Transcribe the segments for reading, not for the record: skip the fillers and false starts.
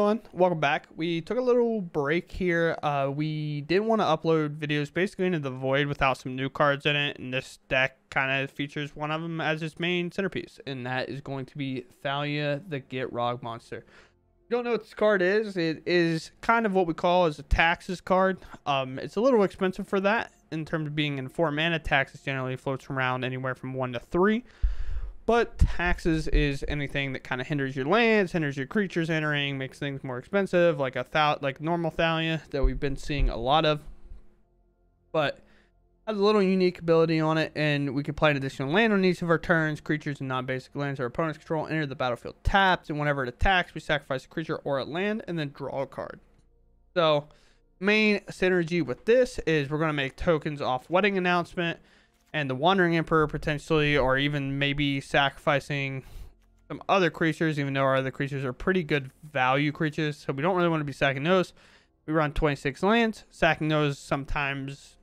everyone, welcome back. We took a little break here. We didn't want to upload videos basically into the void without some new cards in it, and this deck kind of features one of them as its main centerpiece, and that is going to be Thalia, the Get Rog monster. If you don't know what this card is, it is kind of what we call as a taxes card. It's a little expensive for that in terms of being in 4 mana. Taxes generally floats around anywhere from 1 to 3. But taxes is anything that kind of hinders your lands, hinders your creatures entering, makes things more expensive, like like normal Thalia that we've been seeing a lot of. But has a little unique ability on it, and we can play an additional land on each of our turns. Creatures and non-basic lands our opponents control enter the battlefield tapped, and whenever it attacks, we sacrifice a creature or a land and then draw a card. So main synergy with this is we're going to make tokens off Wedding Announcement and the Wandering Emperor potentially, or even maybe sacrificing some other creatures, even though our other creatures are pretty good value creatures. So we don't really want to be sacking those. We run 26 lands. Sacking those sometimes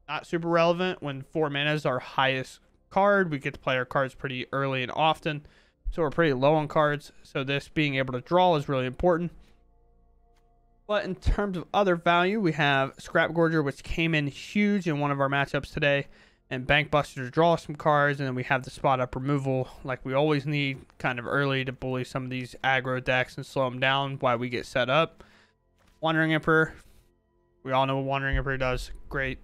not super relevant. When 4 mana is our highest card, we get to play our cards pretty early and often. So we're pretty low on cards. So this being able to draw is really important. But in terms of other value, we have Scrap Gorger, which came in huge in one of our matchups today, and Bank Buster to draw some cards, and then we have the spot up removal like we always need kind of early to bully some of these aggro decks and slow them down while we get set up. Wandering Emperor, we all know what Wandering Emperor does. Great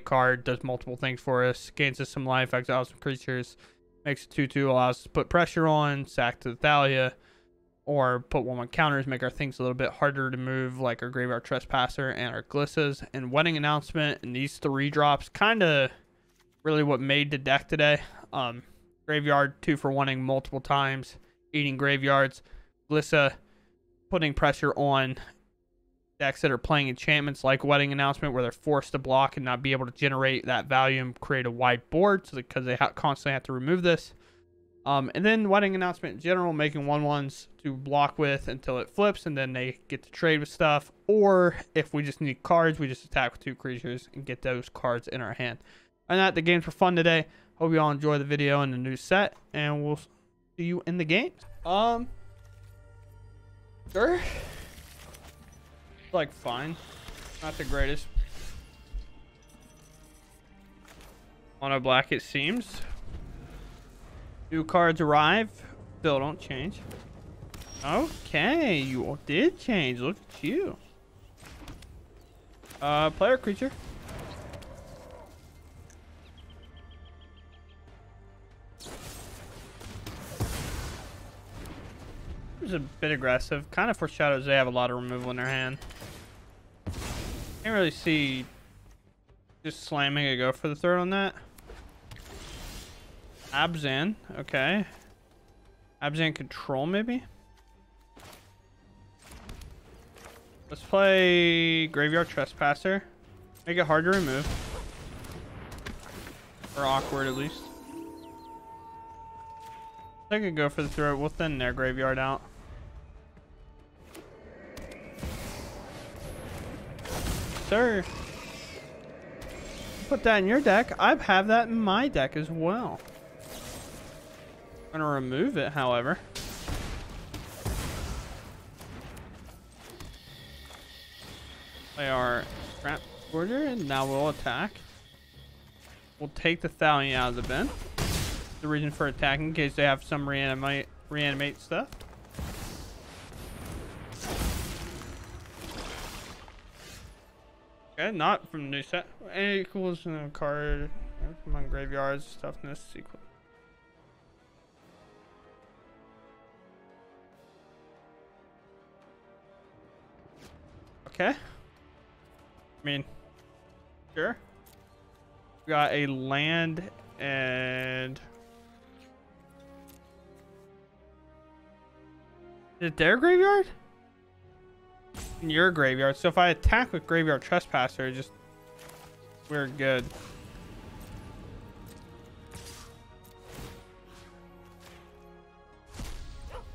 card, does multiple things for us, gains us some life, exiles some creatures, makes it 2/2, allows us to put pressure on, sack to the Thalia, or put 1/1 counters, make our things a little bit harder to move, like our Graveyard Trespasser and our Glissas. And Wedding Announcement and these 3 drops kind of really what made the deck today. Graveyard 2 for 1ing multiple times, eating graveyards. Glissa putting pressure on decks that are playing enchantments like Wedding Announcement, where they're forced to block and not be able to generate that value and create a wide board, so because they constantly have to remove this. And then Wedding Announcement in general, making 1/1s to block with until it flips, and then they get to trade with stuff. Or if we just need cards, we just attack with 2 creatures and get those cards in our hand. And that, the games were fun today. Hope you all enjoy the video and the new set, and we'll see you in the games. Sure. Like fine, not the greatest. Mono black it seems. New cards arrive. Still don't change. Okay, you did change. Look at you. Player creature. It's a bit aggressive. Kind of foreshadows they have a lot of removal in their hand. Can't really see just slamming a go for the third on that. Abzan, okay. Abzan control, maybe? Let's play Graveyard Trespasser. Make it hard to remove. Or awkward, at least. They could go for the throw. We'll thin their graveyard out. Sir. Put that in your deck. I have that in my deck as well. I'm gonna remove it, however. Play our Scrap Gorger, and now we'll attack. We'll take the Thalia out of the bin. The reason for attacking, in case they have some reanimate stuff. Okay, not from the new set. Any equals in a card among graveyards, stuff in this sequence. Okay. I mean, sure. We got a land and is it their graveyard? In your graveyard. So if I attack with Graveyard Trespasser, we're good.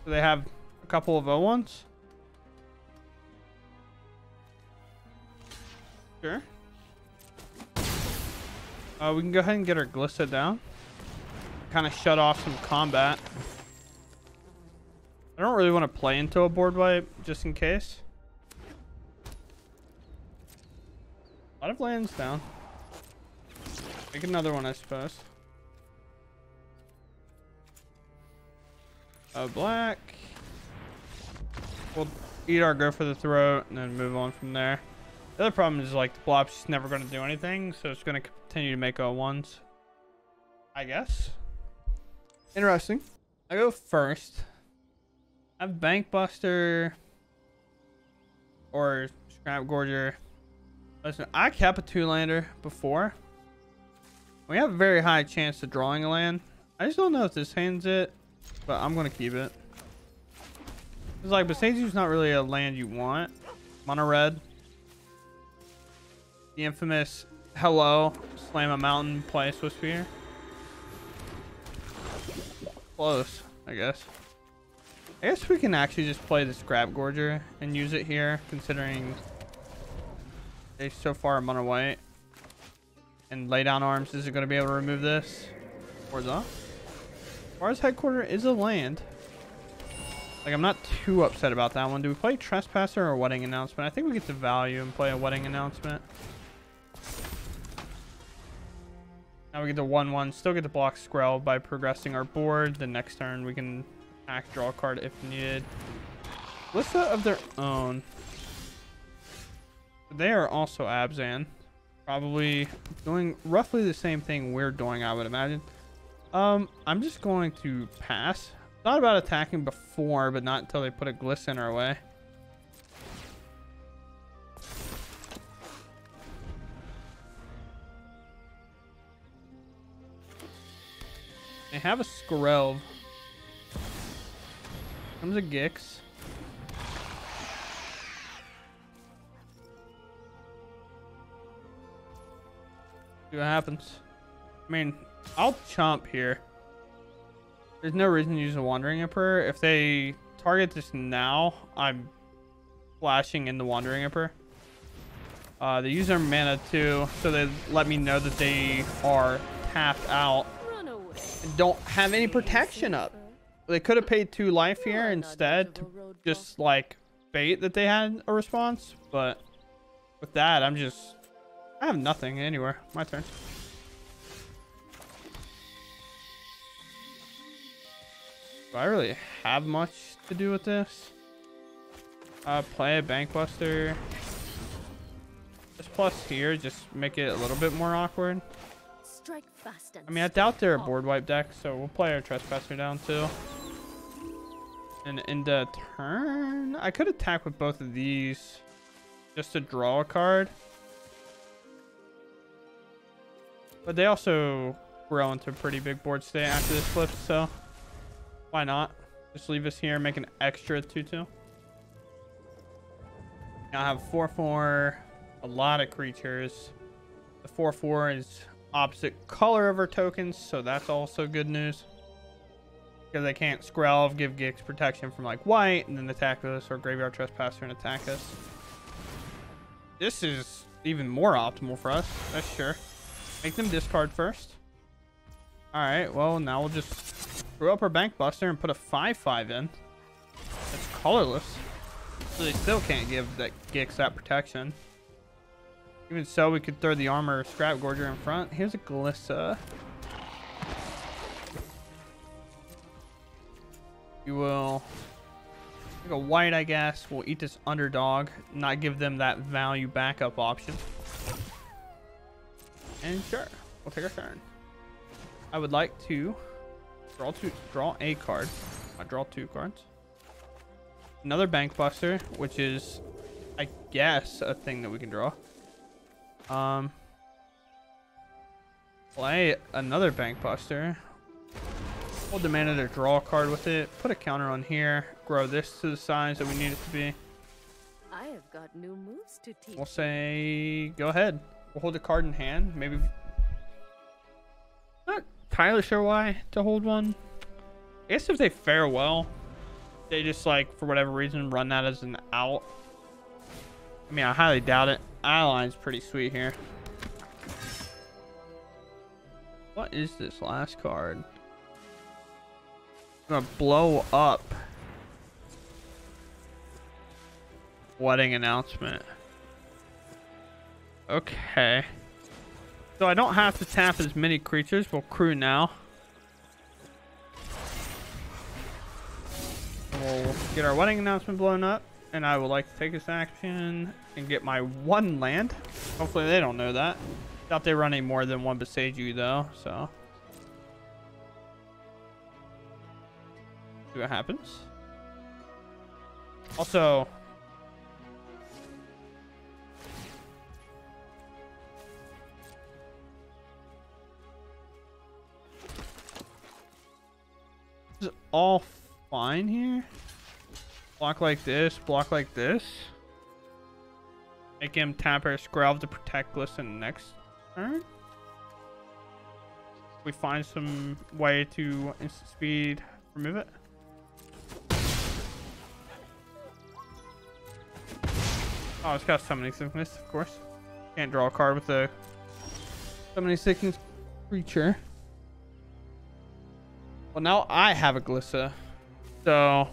So they have a couple of O1s. Sure. We can go ahead and get our Glissa down. Kind of shut off some combat. I don't really want to play into a board wipe just in case. A lot of lands down. Make another one, I suppose. Black. We'll eat our go for the throat and then move on from there. The other problem is like the blob's just never going to do anything, so it's going to continue to make O1s. I guess. Interesting. I go first. I have Bank Buster or Scrap Gorger. Listen, I kept a 2-lander before. We have a very high chance of drawing a land. I just don't know if this hand's it, but I'm going to keep it. It's like, Besaju's not really a land you want. Mono red. The infamous hello, slam a mountain, play a Swiftspear. Close, I guess. I guess we can actually just play the Scrap Gorger and use it here, considering they so far mono white. And lay down arms isn't going to be able to remove this. Or the Mars Headquarter is a land. Like, I'm not too upset about that one. Do we play Trespasser or Wedding Announcement? I think we get the value and play a Wedding Announcement. Now we get the 1/1. Still get the block Skrell by progressing our board. The next turn we can act, draw a card if needed. Lista of their own. They are also Abzan. Probably doing roughly the same thing we're doing, I would imagine. I'm just going to pass. Thought about attacking before, but not until they put a Glisten our way. They have a Skrell. Comes a Gix. See what happens. I mean, I'll chomp here. There's no reason to use a Wandering Emperor. If they target this now, I'm flashing in the Wandering Emperor. They use their mana too, so they let me know that they are tapped out and don't have any protection up. They could have paid 2 life here instead to just like bait that they had a response, but with that, I have nothing anywhere. My turn. Do I really have much to do with this? Play a Bank Buster. This plus here, just make it a little bit more awkward. Strike fast and I mean, I doubt they're a board wipe deck, so we'll play our Trespasser down too. And in the turn, I could attack with both of these just to draw a card. But they also grow into a pretty big board state after this flip, so why not? Just leave us here, make an extra 2/2. Now I have 4/4, a lot of creatures. The 4/4 is opposite color of our tokens, so that's also good news. Because they can't Skrelv, give Gix protection from like white, and then attack us, or Graveyard Trespasser and attack us. This is even more optimal for us, that's sure. Make them discard first. Alright, well, now we'll just throw up our Bank Buster and put a 5/5 in. It's colorless. So they still can't give that Gix that protection. Even so, we could throw the Armor Scrap Gorger in front. Here's a Glissa. You will take a white, I guess. We'll eat this Underdog, not give them that value backup option. And sure, we'll take our turn. I would like to draw a card. I draw 2 cards. Another Bank Buster, which is, I guess, a thing that we can draw. Play another Bank Buster. Hold the mana to draw a card with it. Put a counter on here. Grow this to the size that we need it to be. I have got new moves to teach. We'll say, go ahead. We'll hold a card in hand. Maybe. Not entirely sure why to hold one. I guess if they fare well, they just like, for whatever reason, run that as an out. I mean, I highly doubt it. Eyeline's pretty sweet here. What is this last card? I'm gonna blow up Wedding announcement. Okay. So I don't have to tap as many creatures. We'll crew now. We'll get our wedding announcement blown up. And I would like to take this action and get my 1 land. Hopefully they don't know that. Doubt they run any more than 1 Beseiju though, so. See what happens. Also, this is all fine here. Block like this, block like this. Make him tap our Screlv to protect Glisten next turn. We find some way to instant speed remove it. Oh, it's got Summoning Sickness, of course. Can't draw a card with a Summoning Sickness creature. Well, now I have a Glissa. So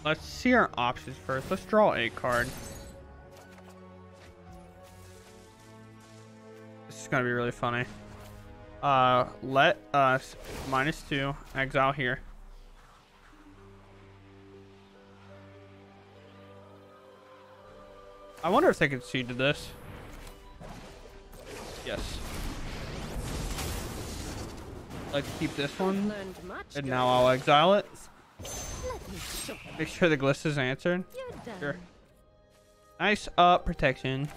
let's see our options first. Let's draw a card. This is gonna be really funny. Let us -2 exile here. I wonder if they can see to this. Yes. Let's keep this one, and now I'll exile it. Make sure the Gliss is answered. Sure. Nice protection.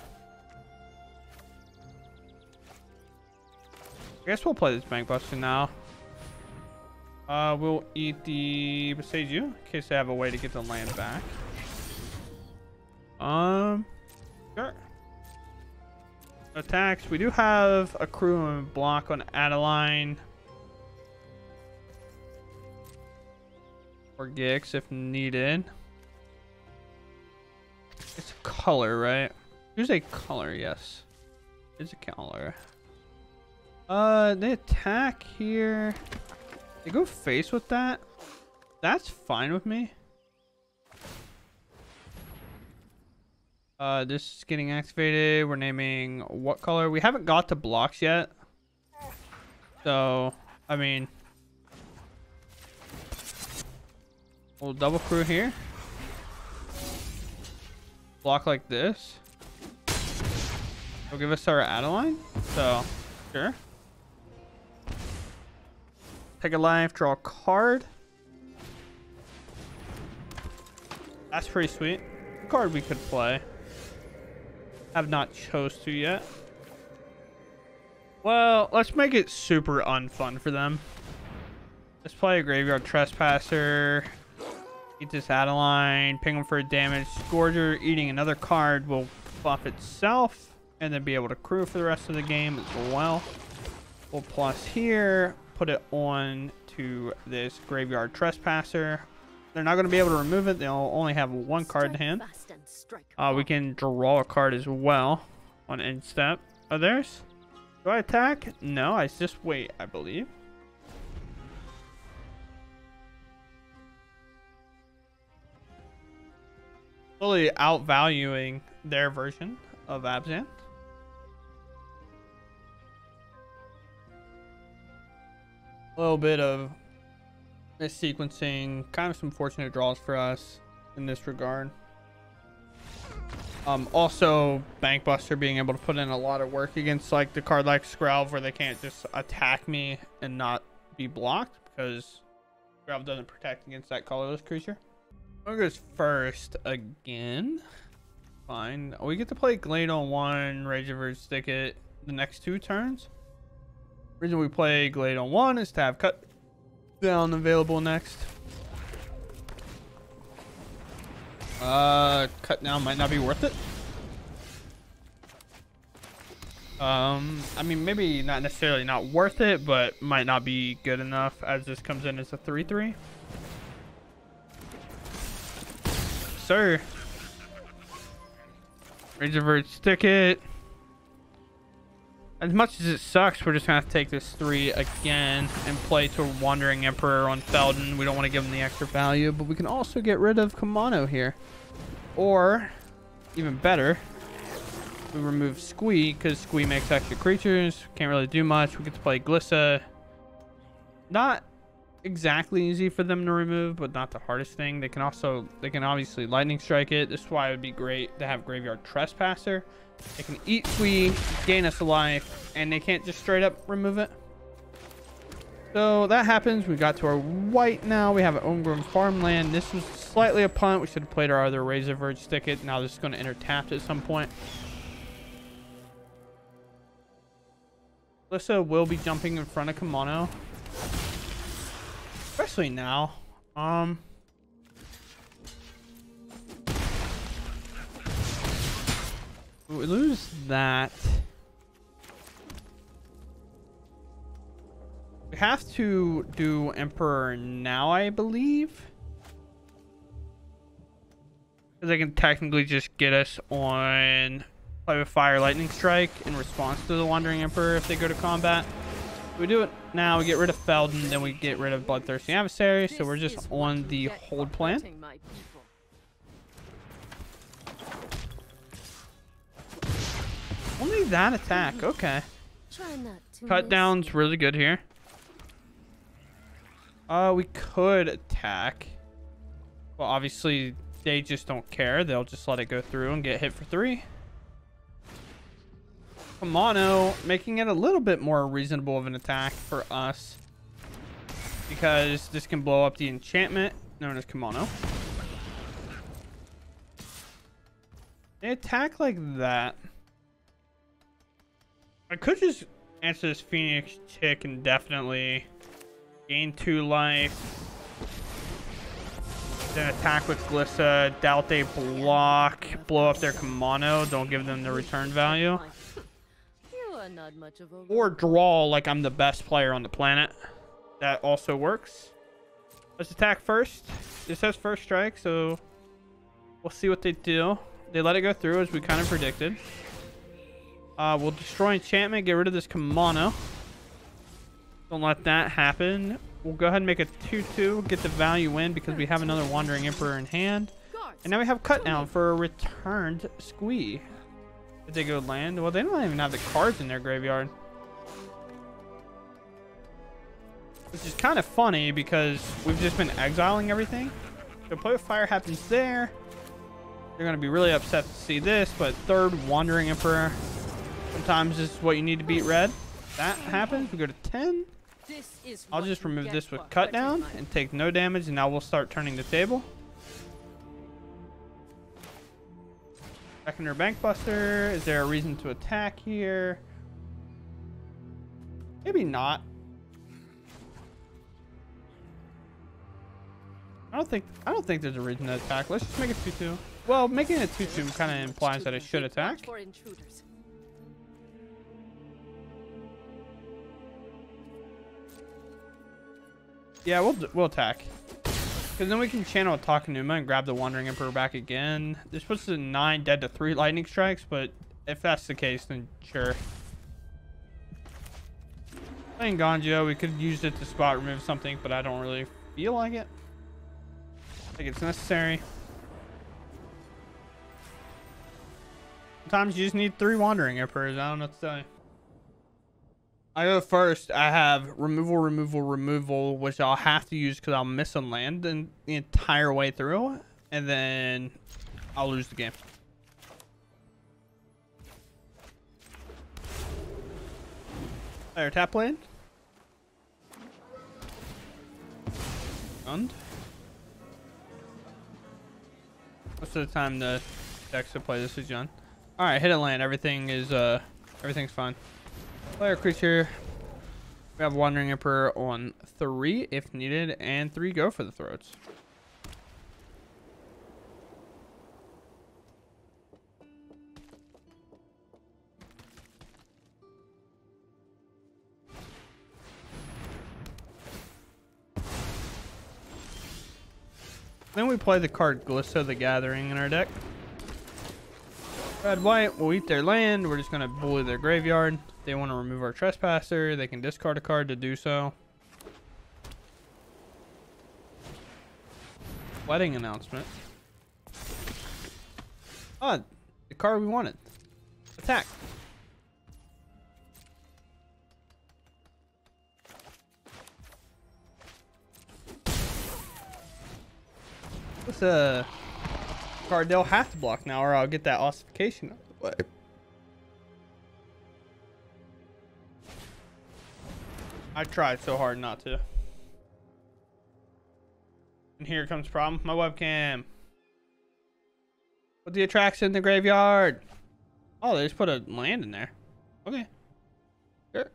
I guess we'll play this Bank Buster now. We'll eat the Beseiju in case they have a way to get the land back. Sure. Attacks. We do have a crew and block on Adeline. Or Gix if needed. It's a color, right? Here's a color, yes. It's a color. They attack here. They go face with that. That's fine with me. This is getting activated. We're naming what color? We haven't got to blocks yet. So, I mean, we'll double crew here. Block like this. It'll give us our Adeline. So, sure. Take a life, draw a card. That's pretty sweet. Card we could play. Have not chose to yet. Well, let's make it super unfun for them. Let's play a Graveyard Trespasser. Eat this Adeline. Ping them for a damage. Scourger eating another card will buff itself. And then be able to crew for the rest of the game as well. We'll plus here. Put it on to this Graveyard Trespasser. They're not going to be able to remove it. They'll only have 1 card in hand. We can draw a card as well on end step. Oh, there's. Do I attack? No, I just wait, I believe. Fully outvaluing their version of Abzan. A little bit of missequencing, kind of some fortunate draws for us in this regard. Also, Bank Buster being able to put in a lot of work against like the card like Screlv, where they can't just attack me and not be blocked because Screlv doesn't protect against that colorless creature. One goes first again. Fine. We get to play Glade on 1, Rage of Urge Stick it the next 2 turns. The reason we play Glade on 1 is to have cut down available next. Cut down might not be worth it. I mean, maybe not necessarily not worth it, but might not be good enough as this comes in as a 3/3. Sir. Rage of Urge Stick it. As much as it sucks, we're just gonna have to take this 3 again and play to Wandering Emperor on Felden. We don't want to give him the extra value, but we can also get rid of Kamano here. Or, even better, we remove Squee, because Squee makes extra creatures. Can't really do much. We get to play Glissa. Not exactly easy for them to remove, but not the hardest thing. They can obviously Lightning Strike it. This is why it would be great to have Graveyard Trespasser. They can eat Squee, gain us a life, and they can't just straight up remove it. So that happens. We got to our white now. We have an Homegrown Farmland. This was slightly a punt. We should have played our other Razor Verge Thicket. Now this is going to enter tapped at some point. Glissa will be jumping in front of Kamano. Especially now. We lose that. We have to do Emperor now, I believe. Because they can technically just get us on play with Fire Lightning Strike in response to the Wandering Emperor if they go to combat. We do it now, we get rid of Felden, then we get rid of Bloodthirsty Adversary, so we're just on the hold plan. Only that attack, okay. Cut down's really good here. We could attack. Well, obviously, they just don't care. They'll just let it go through and get hit for 3. Kamano making it a little bit more reasonable of an attack for us, because this can blow up the enchantment known as Kamano. They attack like that. I could just answer this Phoenix Chick and definitely gain 2 life. Then attack with Glissa, doubt they block, blow up their Kamano, don't give them the return value. Or draw like I'm the best player on the planet. That also works. Let's attack first. This says first strike, so we'll see what they do. They let it go through as we kind of predicted. We'll destroy enchantment, get rid of this Kamano. Don't let that happen. We'll go ahead and make a 2/2, get the value in because we have another Wandering Emperor in hand. And now we have cut down for a returned Squee. Did they go land? Well, they don't even have the cards in their graveyard. Which is kind of funny because we've just been exiling everything. So play with fire happens there. They're going to be really upset to see this, but third Wandering Emperor. Sometimes this is what you need to beat red. That happens. We go to 10. I'll just remove this with cut down and take no damage, and now we'll start turning the table. Secondary Bank Buster. Is there a reason to attack here? Maybe not. I don't think there's a reason to attack. Let's just make it 2/2. Well, making it 2/2 kind of implies that it should attack. Yeah, we'll attack. Because then we can channel a Takenuma and grab the Wandering Emperor back again. This puts it at 9, dead to 3 lightning strikes, but if that's the case, then sure. Playing Ganjo, we could use it to spot remove something, but I don't really feel like it. I think it's necessary. Sometimes you just need 3 Wandering Emperors. I don't know what to tell you. I go first. I have removal, which I'll have to use because I'll miss a land the entire way through, and then I'll lose the game. There, tap land. Stunned. Most of the time the decks to play this is done. All right, hit a land. Everything's fine. Player creature. We have Wandering Emperor on 3 if needed, and 3 go for the throats. Then we play the card Glissa the Gathering in our deck. Red, white, we'll eat their land. We're just going to bully their graveyard. they want to remove our trespasser, they can discard a card to do so. Wedding announcement. Oh, the card we wanted. Attack. What's a card they'll have to block now, or I'll get that ossification out of the way. I tried so hard not to. And here comes the problem. My webcam. Put the attraction in the graveyard. Oh, they just put a land in there. Okay. Sure.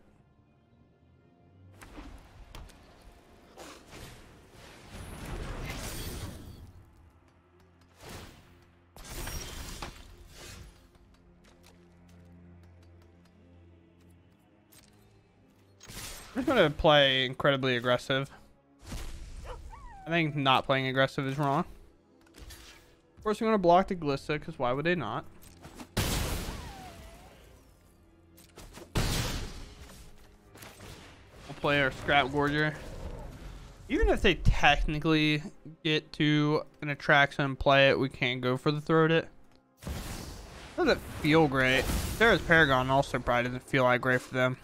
I'm just gonna play incredibly aggressive. I think not playing aggressive is wrong. Of course, we're gonna block the Glissa, because why would they not? We'll play our Scrap Gorger. Even if they technically get to an attraction and play it, we can't go for the throat it. Doesn't feel great. Sarah's Paragon also probably doesn't feel like great for them.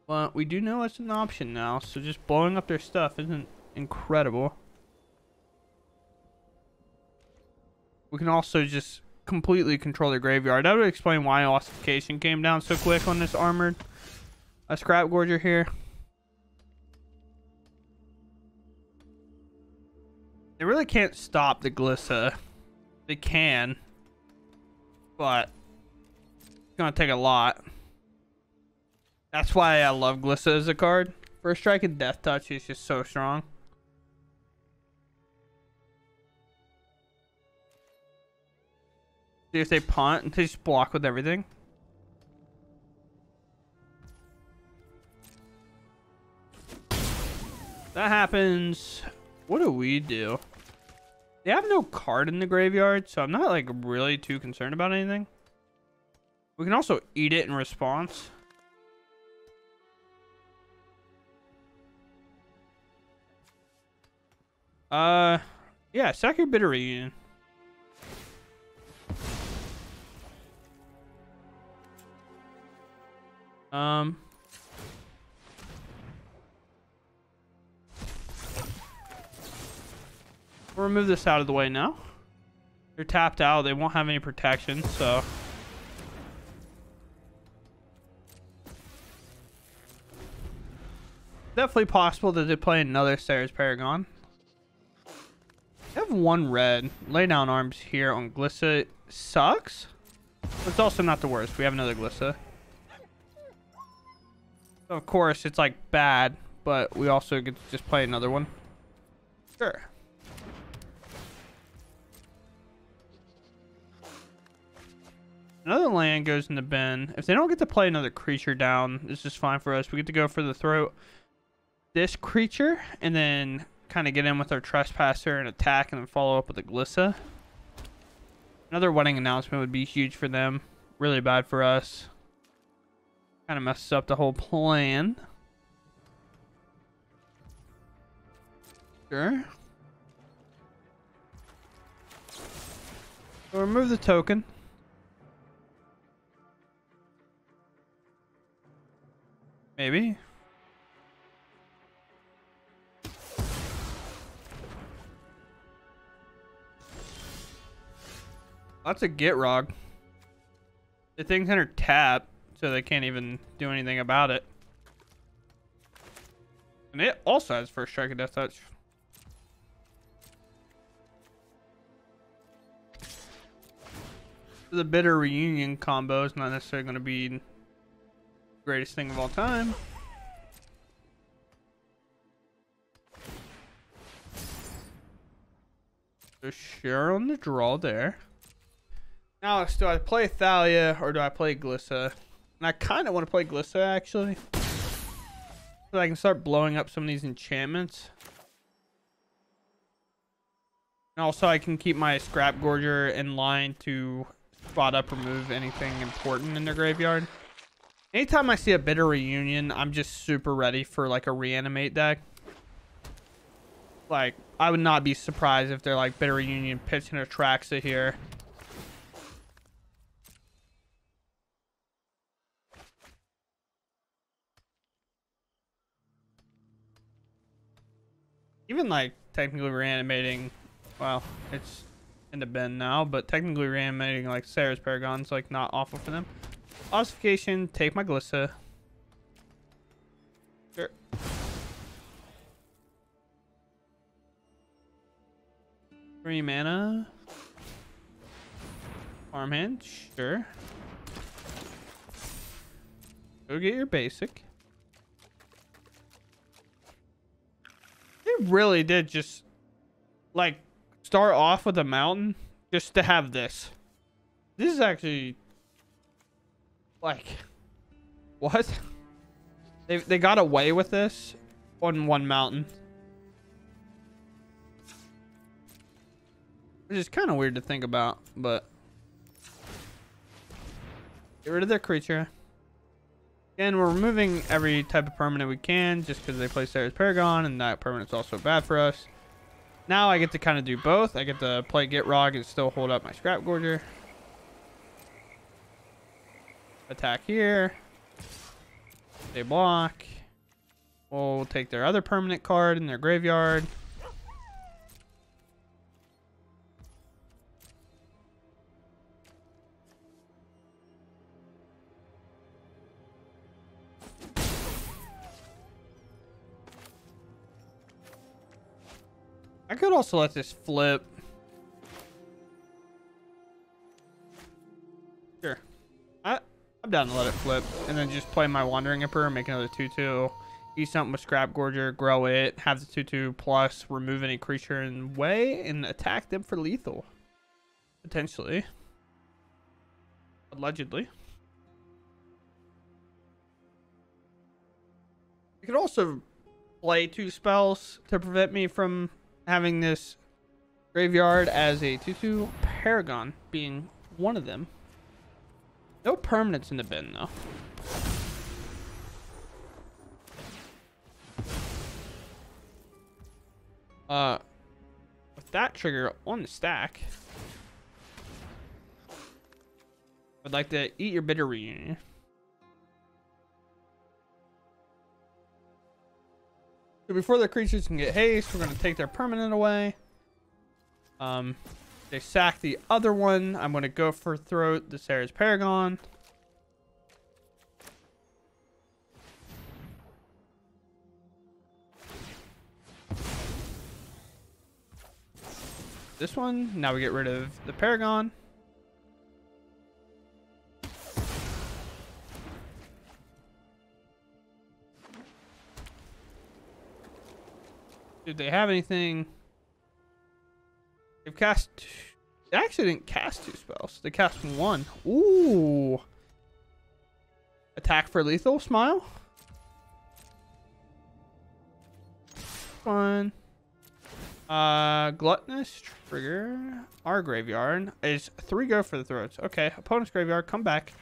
But we do know it's an option now, so just blowing up their stuff isn't incredible. We can also just completely control their graveyard. That would explain why ossification came down so quick on this armored Scrap Gorger here. They really can't stop the Glissa. They can, but it's gonna take a lot. That's why I love Glissa as a card. First Strike and Death Touch is just so strong. See if they punt and they just block with everything. That happens. What do we do? They have no card in the graveyard, so I'm not like really too concerned about anything. We can also eat it in response. Yeah, sack your Bitter Reunion. We'll remove this out of the way now. They're tapped out. They won't have any protection, so. Definitely possible that they play another Sarah's Paragon. They have one red. Lay down arms here on Glissa. Sucks. But it's also not the worst. We have another Glissa. So of course, it's like bad, but we also get to just play another one. Sure. Another land goes in the bin. If they don't get to play another creature down, this is fine for us. We get to go for the throat this creature and then kind of get in with our Trespasser and attack and then follow up with a Glissa. Another wedding announcement would be huge for them. Really bad for us. Kind of messes up the whole plan. Sure. So remove the token. Maybe. That's a Gitrog. The thing's under tap, so they can't even do anything about it. And it also has First Strike and Death Touch. The Bitter Reunion combo is not necessarily going to be the greatest thing of all time. So sure on the draw there. Now, do I play Thalia or do I play Glissa? And I kind of want to play Glissa, actually. So I can start blowing up some of these enchantments. And also, I can keep my Scrap Gorger in line to spot up, remove anything important in their graveyard. Anytime I see a Bitter Reunion, I'm just super ready for like a reanimate deck. Like, I would not be surprised if they're like Bitter Reunion, pitching Atraxa here. Even like technically reanimating, well, it's in the bin now, but technically reanimating like Sarah's Paragon's like not awful for them. Ossification, take my Glissa. Sure. 3 mana. Farmhand, sure. Go get your basic. It really did just like start off with a mountain just to have this. This is actually like what? They got away with this on one mountain. Which is kind of weird to think about, but get rid of their creature. Again, we're removing every type of permanent we can just because they play Sarah's Paragon, and that permanent's also bad for us. Now I get to kind of do both. I get to play Get Rog and still hold up my Scrap Gorger. Attack here. They block. We'll take their other permanent card in their graveyard. I could also let this flip. Sure. I'm down to let it flip. And then just play my Wandering Emperor, make another 2/2. Eat something with Scrap Gorger, grow it, have the 2/2 plus, remove any creature in way, and attack them for lethal. Potentially. Allegedly. You could also play 2 spells to prevent me from having this graveyard as a 2/2, Paragon being one of them. No permanents in the bin though. With that trigger on the stack, I'd like to eat your Bitter Reunion. So before the creatures can get haste, we're going to take their permanent away. They sack the other one. I'm going to go for Throat the Sarah's Paragon. This one. Now we get rid of the Paragon. Did they have anything? They've cast. They actually didn't cast 2 spells. They cast 1. Ooh. Attack for lethal. Smile. Fun. Gluttonous trigger. Our graveyard is 3 go for the throats. Okay. Opponent's graveyard. Come back.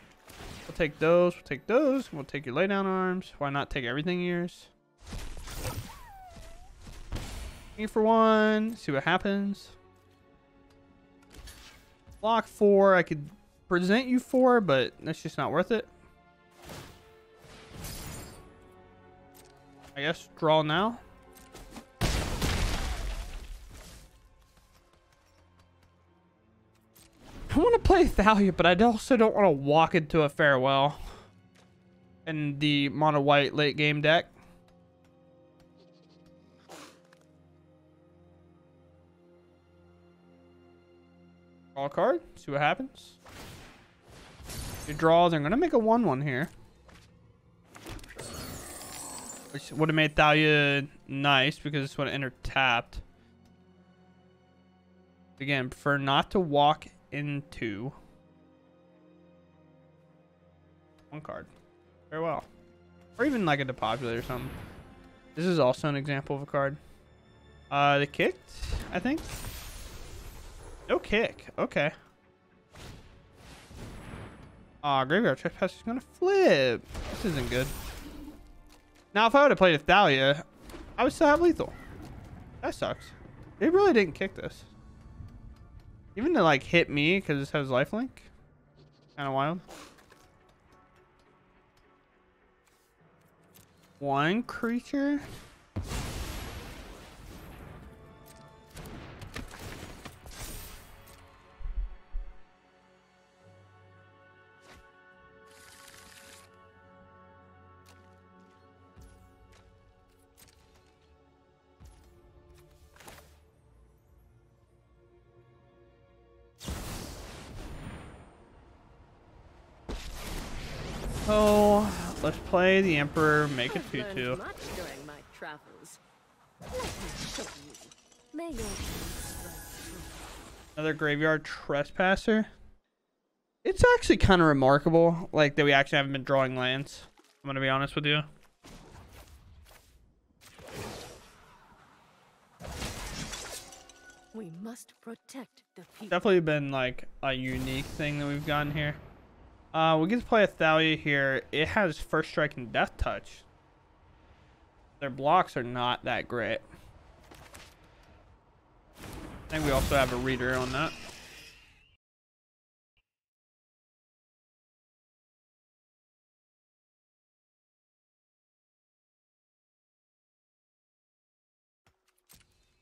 We'll take those. We'll take those. We'll take your lay down arms. Why not take everything yours? For 1, see what happens. Block 4, I could present you 4, but that's just not worth it. I guess draw now. I want to play Thalia, but I also don't want to walk into a Farewell in the mono white late game deck. Draw a card, see what happens. You draw, they're gonna make a 1/1 here, which would have made Thalia nice because this would have entered tapped. Again, prefer not to walk into 1 card. Farewell, or even like a Depopulate or something. This is also an example of a card. They kicked, I think. No kick. Okay. Graveyard Trespass is gonna flip. This isn't good. Now, if I would have played a Thalia, I would still have lethal. That sucks. They really didn't kick this. Even to like hit me because this has lifelink. Kind of wild. One creature. Oh, let's play the Emperor, make it 2/2. Much during my travels. Let me show you. May your dreams strike true. Another Graveyard Trespasser. It's actually kind of remarkable, like, that we actually haven't been drawing lands. I'm gonna be honest with you. We must protect the people. Definitely been like a unique thing that we've gotten here. We get to play a Thalia here. It has First Strike and Death Touch. Their blocks are not that great. I think we also have a reader on that.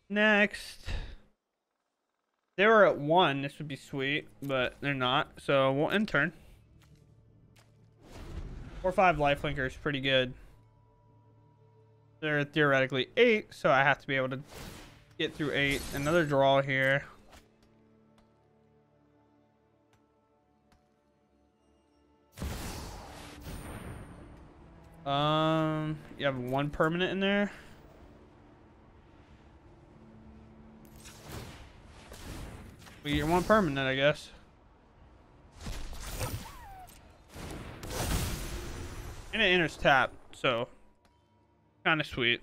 Next. They were at 1. This would be sweet, but they're not. So we'll end turn. 4/5 lifelinker is pretty good. They're theoretically 8, so I have to be able to get through 8. Another draw here. You have 1 permanent in there. We get 1 permanent, I guess. And it enters tap, so kind of sweet.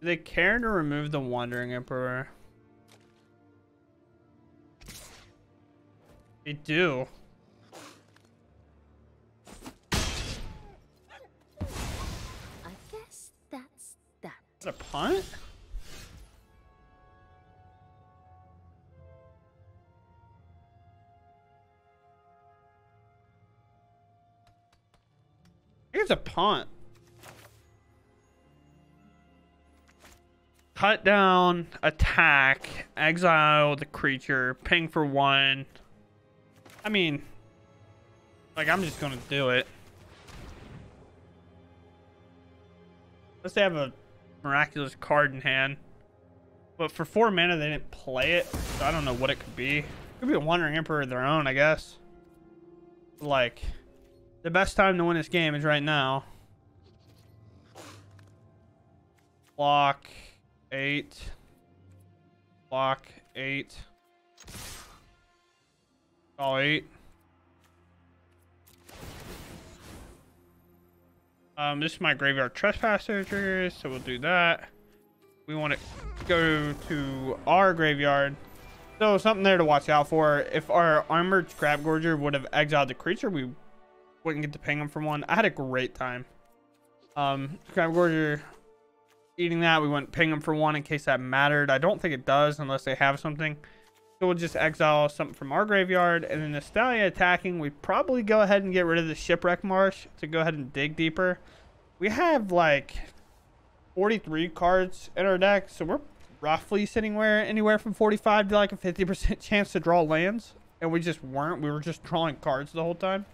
Do they care to remove the Wandering Emperor? They do. I guess that's that. Is that a punt? Here's a punt. Cut down, attack, exile the creature, ping for 1. I mean, like, I'm just gonna do it. Unless they have a miraculous card in hand. But for 4 mana, they didn't play it, so I don't know what it could be. It could be a Wandering Emperor of their own, I guess. Like, the best time to win this game is right now. Block 8. Block 8. All 8. This is my Graveyard Trespasser trigger, so we'll do that. We want to go to our graveyard. So something there to watch out for. If our Armored Scrapgorger would have exiled the creature, we wouldn't get to ping him for 1. I had a great time. Scrapgorger eating that, we wouldn't ping him for 1 in case that mattered. I don't think it does unless they have something. So we'll just exile something from our graveyard. And then the Stallion attacking, we probably go ahead and get rid of the Shipwreck Marsh to go ahead and dig deeper. We have like 43 cards in our deck, so we're roughly sitting anywhere from 45 to like a 50% chance to draw lands. And we just weren't. We were just drawing cards the whole time,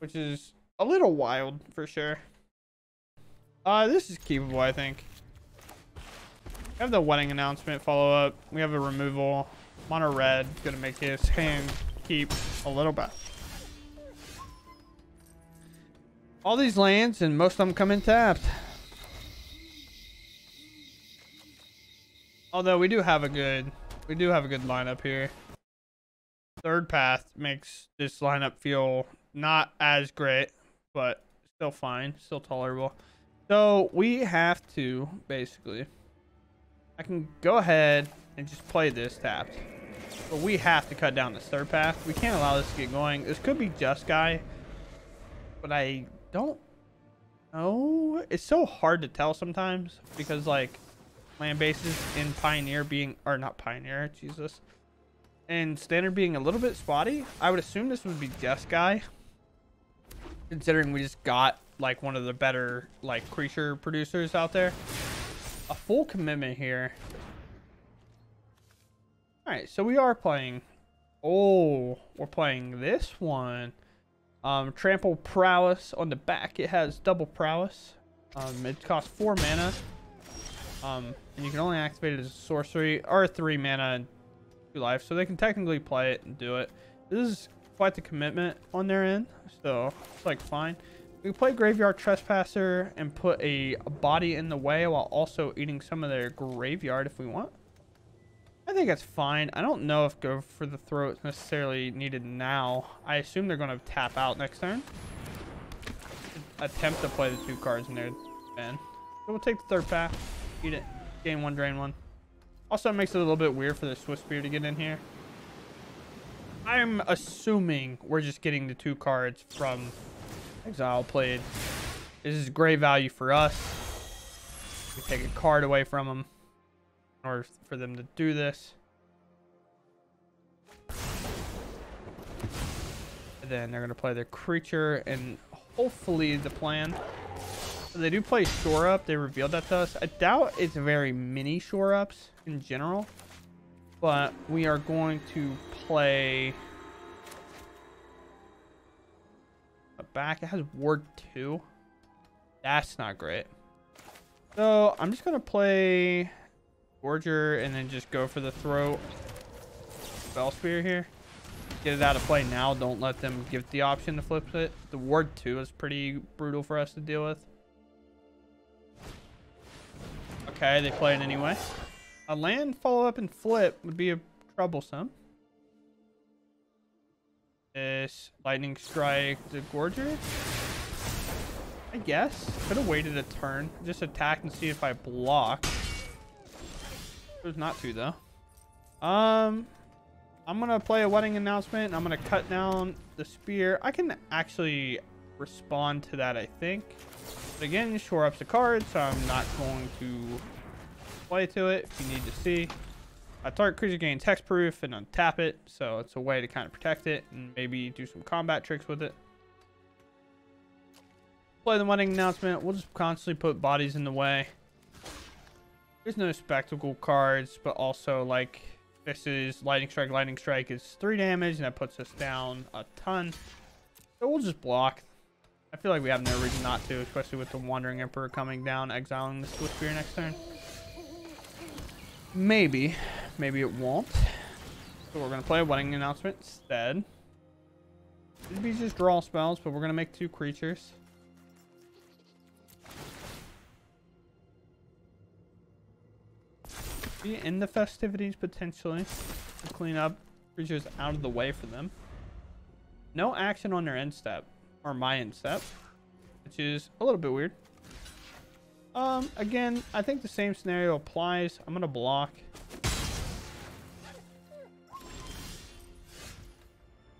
which is a little wild for sure. This is keepable, I think. We have the wedding announcement follow-up. We have a removal. Mono red. Gonna make his hand keep a little bit. All these lands, and most of them come in tapped. Although we do have a good lineup here. Third path makes this lineup feel not as great, but still fine, still tolerable. So we have to basically I can go ahead and just play this tapped. But we have to cut down this third path. We can't allow this to get going. This could be Just Guy. But I don't know. It's so hard to tell sometimes. Because, like, land bases in Pioneer being... Or not Pioneer, Jesus. And Standard being a little bit spotty. I would assume this would be Just Guy. Considering we just got, like, one of the better, like, creature producers out there. A full commitment here. Alright, so we are playing. Oh, we're playing this one. Trample Prowess on the back. It has double prowess. It costs 4 mana. And you can only activate it as a sorcery or 3 mana and 2 life. So they can technically play it and do it. This is quite the commitment on their end. So it's like fine. We can play Graveyard Trespasser and put a body in the way while also eating some of their graveyard if we want. I think that's fine. I don't know if go for the throat is necessarily needed now. I assume they're going to tap out next turn. Attempt to play the 2 cards in their bin. So we'll take the third path. Eat it. Gain 1, drain 1. Also, it makes it a little bit weird for the Swift Spear to get in here. I'm assuming we're just getting the 2 cards from Exile played. This is great value for us. We take a card away from them in order for them to do this. And then they're going to play their creature and hopefully the plan. So they do play Shore Up. They revealed that to us. I doubt it's very many Shore Ups in general. But we are going to play... back. It has Ward 2. That's not great. So I'm just gonna play Gorger and then just go for the throat Spell Spear here. Get it out of play now. Don't let them give the option to flip it. The Ward 2 is pretty brutal for us to deal with. Okay, they play it anyway. A land follow up and flip would be troublesome. This Lightning Strike the Gorger. I guess. Could have waited a turn. Just attack and see if I block. There's not to though. I'm gonna play a Wedding Announcement. I'm gonna cut down the spear. I can actually respond to that, I think. But again, shore ups the card, so I'm not going to play to it if you need to see. A target creature gains hexproof and untap it, so it's a way to kind of protect it and maybe do some combat tricks with it. Play the Wedding Announcement. We'll just constantly put bodies in the way. There's no spectacle cards, but also like this is Lightning Strike. Lightning Strike is 3 damage, and that puts us down a ton. So we'll just block. I feel like we have no reason not to, especially with the Wandering Emperor coming down, exiling the Swift Spear next turn. Maybe it won't. So we're gonna play a Wedding Announcement instead. It'd be just draw spells, but we're gonna make 2 creatures. Be in the festivities potentially to clean up creatures out of the way for them. No action on their end step, or my end step, which is a little bit weird. Again, I think the same scenario applies. I'm gonna block.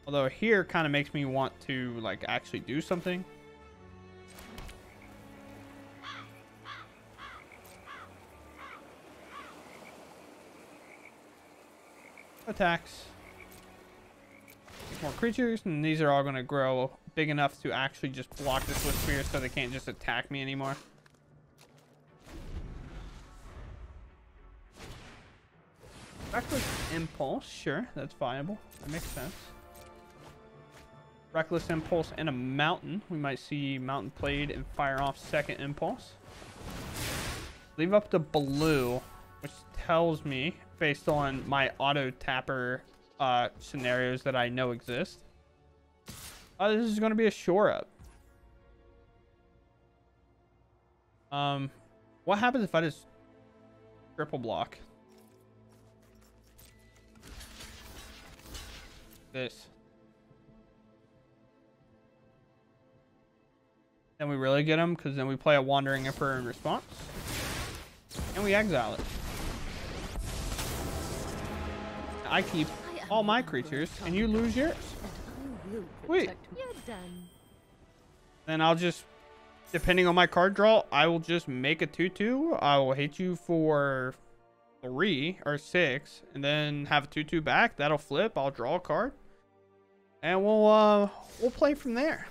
Although here kind of makes me want to like actually do something. Attacks. More creatures, and these are all going to grow big enough to actually just block this with spears, so they can't just attack me anymore. Reckless Impulse, sure, that's viable. That makes sense. Reckless Impulse and a Mountain. We might see Mountain played and fire off second Impulse. Leave up the blue, which tells me, based on my auto tapper scenarios that I know exist, this is going to be a shore up. What happens if I just triple block this? Then we really get him, because then we play a Wandering Emperor in response, and we exile it. I keep all my creatures, and you lose yours. Sweet. You're done. Then I'll just, depending on my card draw, I will just make a 2/2. I will hit you for 3 or 6, and then have a 2/2 back. That'll flip. I'll draw a card, and we'll play from there.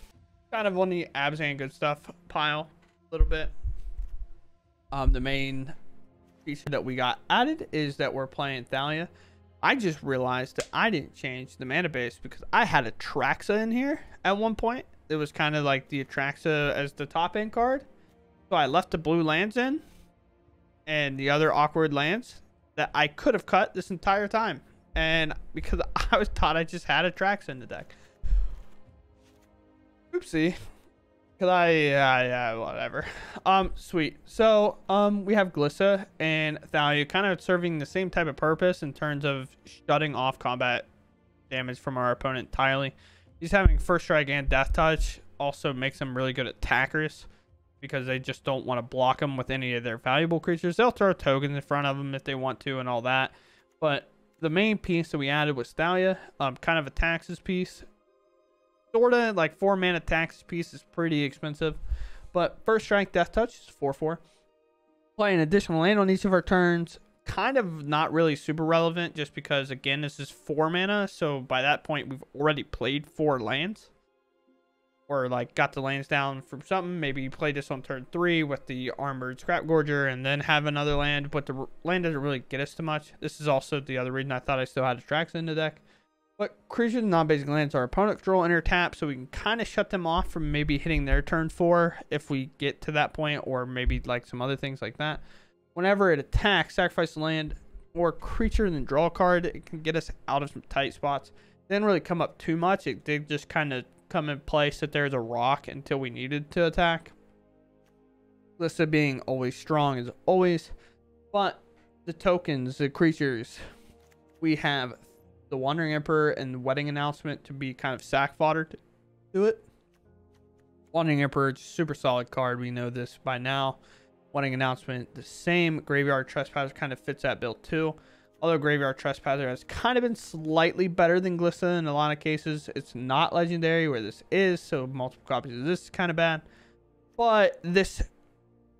Kind of on the Abzan good stuff pile a little bit. The main feature that we got added is that we're playing Thalia. I just realized that I didn't change the mana base because I had Atraxa in here at one point. It was kind of like the Atraxa as the top end card. So I left the blue lands in and the other awkward lands that I could have cut this entire time. And because I was taught I just had Atraxa in the deck. Oopsie. Cause yeah, whatever. Sweet. So we have Glissa and Thalia kind of serving the same type of purpose in terms of shutting off combat damage from our opponent entirely. He's having first strike and death touch also makes them really good attackers because they just don't want to block them with any of their valuable creatures. They'll throw tokens in front of them if they want to and all that. But the main piece that we added was Thalia, kind of a taxes piece. Sorta like 4 mana taxes piece is pretty expensive, but first strike death touch is 4/4. Play an additional land on each of our turns, kind of not really super relevant just because again this is 4 mana, so by that point we've already played 4 lands or like got the lands down from something. Maybe you play this on turn 3 with the armored scrap gorger and then have another land, but the land doesn't really get us too much. This is also the other reason I thought I still had Atraxa in the deck. But creatures and non-basic lands our opponent control enter tap, so we can kind of shut them off from maybe hitting their turn 4 if we get to that point, or maybe like some other things like that. Whenever it attacks, sacrifice the land or creature and then draw a card. It can get us out of some tight spots. It didn't really come up too much. It did just kind of come in place that there's a rock until we needed to attack. Lista being always strong as always, but the tokens, the creatures, we have the Wandering Emperor and Wedding Announcement to be kind of sack fodder to do it. Wandering Emperor, super solid card. We know this by now. Wedding Announcement, the same. Graveyard Trespasser kind of fits that build too. Although Graveyard Trespasser has kind of been slightly better than Glissa in a lot of cases. It's not legendary where this is, so multiple copies of this is kind of bad. But this,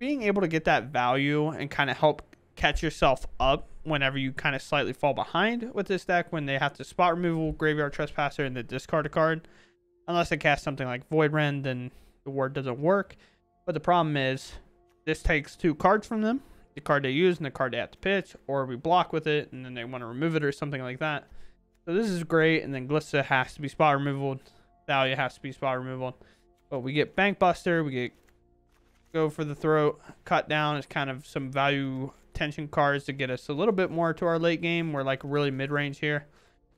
being able to get that value and kind of help catch yourself up whenever you kind of slightly fall behind with this deck, when they have to spot removal, Graveyard Trespasser, and then discard a card. Unless they cast something like Void Rend, then the word doesn't work. But the problem is, this takes 2 cards from them. The card they use and the card they have to pitch, or we block with it and then they want to remove it or something like that. So this is great, and then Glissa has to be spot removal. Thalia has to be spot removal. But we get Bank Buster, we get Go for the Throat, Cut Down is kind of some value tension cards to get us a little bit more to our late game. We're like really mid-range here.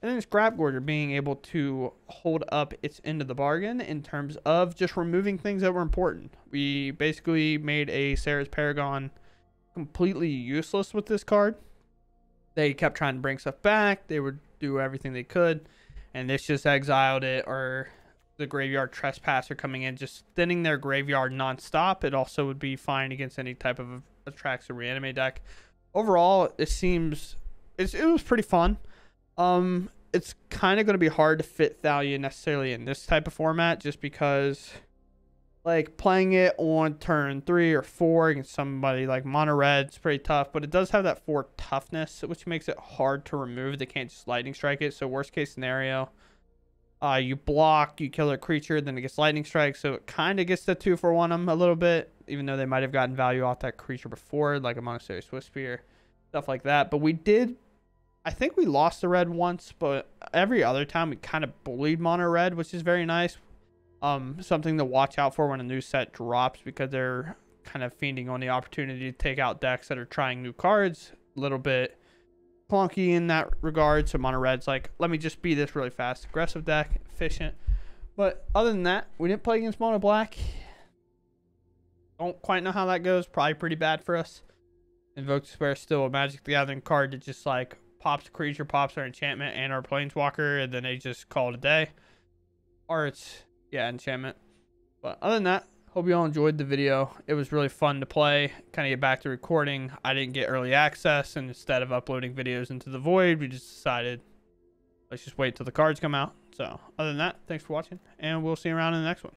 And then Scrap Gorger being able to hold up its end of the bargain in terms of just removing things that were important. We basically made a Sarah's Paragon completely useless with this card. They kept trying to bring stuff back. They would do everything they could, and this just exiled it. Or the Graveyard Trespasser coming in, just thinning their graveyard non-stop. It also would be fine against any type of Atraxa Reanimate deck. Overall, it was pretty fun. It's kind of going to be hard to fit Thalia necessarily in this type of format, just because like playing it on turn 3 or 4 against somebody like Mono Red is pretty tough, but it does have that 4 toughness, which makes it hard to remove. They can't just lightning strike it. So worst case scenario, you block, you kill a creature, then it gets lightning strike, so it kind of gets the 2 for 1 them a little bit, even though they might have gotten value off that creature before, like a Monastery Swift Spear, stuff like that. But we did, I think we lost the red once, but every other time we kind of bullied Mono Red, which is very nice. Something to watch out for when a new set drops, because they're kind of fiending on the opportunity to take out decks that are trying new cards. A little bit clunky in that regard. So Mono Red's like, let me just be this really fast, aggressive deck, efficient. But other than that, we didn't play against Mono Black. Don't quite know how that goes. Probably pretty bad for us. Invoke Despair is still a Magic the Gathering card that just like pops a creature, pops our enchantment and our Planeswalker, and then they just call it a day. Or it's, yeah, enchantment. But other than that, Hope you all enjoyed the video. It was really fun to play, kind of get back to recording. I didn't get early access, and instead of uploading videos into the void, we just decided, let's just wait till the cards come out. So other than that, thanks for watching, and we'll see you around in the next one.